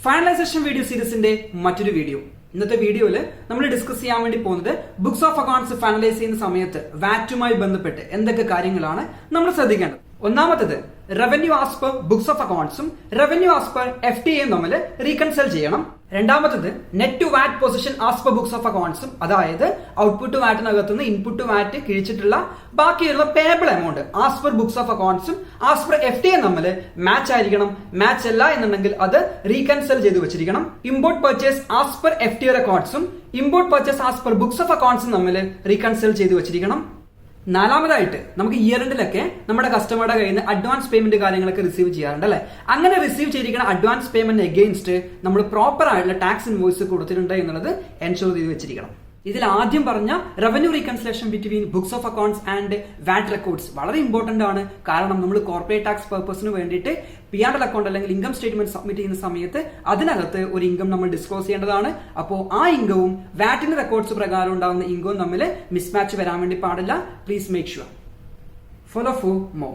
Finalisation video സീരീസിന്റെ മറ്റൊരു video. ഇന്നത്തെ വീഡിയോയിൽ നമ്മൾ ഡിസ്കസ് ചെയ്യാൻ വേണ്ടി പോകുന്നത് ബുക്സ് ഓഫ് അക്കൗണ്ട്സ് ഫൈനലൈസ് ചെയ്യുന്ന സമയത്ത് വാറ്റുമായി ബന്ധപ്പെട്ട് എന്തൊക്കെ കാര്യങ്ങളാണ് നമ്മൾ ശ്രദ്ധിക്കേണ്ടത്. ഒന്നാമത്തത് revenue as per books of അക്കൗണ്ട്സും റവന്യൂ ആസ് പെർ FTA തമ്മിൽ റീകൺസൈൽ ചെയ്യണം. രണ്ടാമത്തത് net to VAT position as per books of അക്കൗണ്ട്സും, അതായത് ഔട്ട്പുട്ട് വാറ്റിനകത്തുനിന്ന് ഇൻപുട്ട് വാറ്റ് കിഴിച്ചിട്ടുള്ള ബാക്കിയുള്ള payable amount as per books of അക്കൗണ്ട്സും ആസ് പെർ FTA തമ്മിൽ മാച്ച് ആയിരിക്കണം. മാച്ച് അല്ല എന്നുണ്ടെങ്കിൽ അത് റീകൺസൈൽ ചെയ്ത് വെച്ചിരിക്കണം. Import purchase as per FTA റെക്കോർഡ്സും import purchase as per books of അക്കൗണ്ട്സും തമ്മിൽ റീകൺസൈൽ ചെയ്ത് വെച്ചിരിക്കണം. നാലാമതായിട്ട് നമുക്ക് ഇയർ എൻഡിലൊക്കെ നമ്മുടെ കസ്റ്റമറുടെ കയ്യിൽ നിന്ന് അഡ്വാൻസ് പേയ്മെന്റ് കാര്യങ്ങളൊക്കെ റിസീവ് ചെയ്യാറുണ്ട് അല്ലെ. അങ്ങനെ റിസീവ് ചെയ്തിരിക്കുന്ന അഡ്വാൻസ് പേയ്മെന്റ് എഗെയിൻസ്റ്റ് നമ്മൾ പ്രോപ്പർ ആയിട്ടുള്ള ടാക്സ് ഇൻവോയ്സ് കൊടുത്തിട്ടുണ്ട് എന്നുള്ളത് എൻഷുർ ചെയ്ത് വെച്ചിരിക്കണം. ഇതിൽ ആദ്യം പറഞ്ഞ revenue reconciliation between books of accounts and VAT records വളരെ ഇമ്പോർട്ടന്റ് ആണ്. കാരണം നമ്മൾ കോർപ്പറേറ്റ് ടാക്സ് പർപ്പസിന് വേണ്ടിയിട്ട് P&L അക്കൗണ്ട് അല്ലെങ്കിൽ ഇൻകം സ്റ്റേറ്റ്മെന്റ് സബ്മിറ്റ് ചെയ്യുന്ന സമയത്ത് അതിനകത്ത് ഒരു ഇൻകം നമ്മൾ ഡിസ്ക്ലോസ് ചെയ്യേണ്ടതാണ്. അപ്പോൾ ആ ഇൻകവും വാറ്റിന്റെ റെക്കോർഡ്സ് പ്രകാരം ഉണ്ടാകുന്ന ഇൻകവും തമ്മിൽ മിസ്മാച്ച് വരാൻ വേണ്ടി പാടില്ല. Please make sure. Follow for more.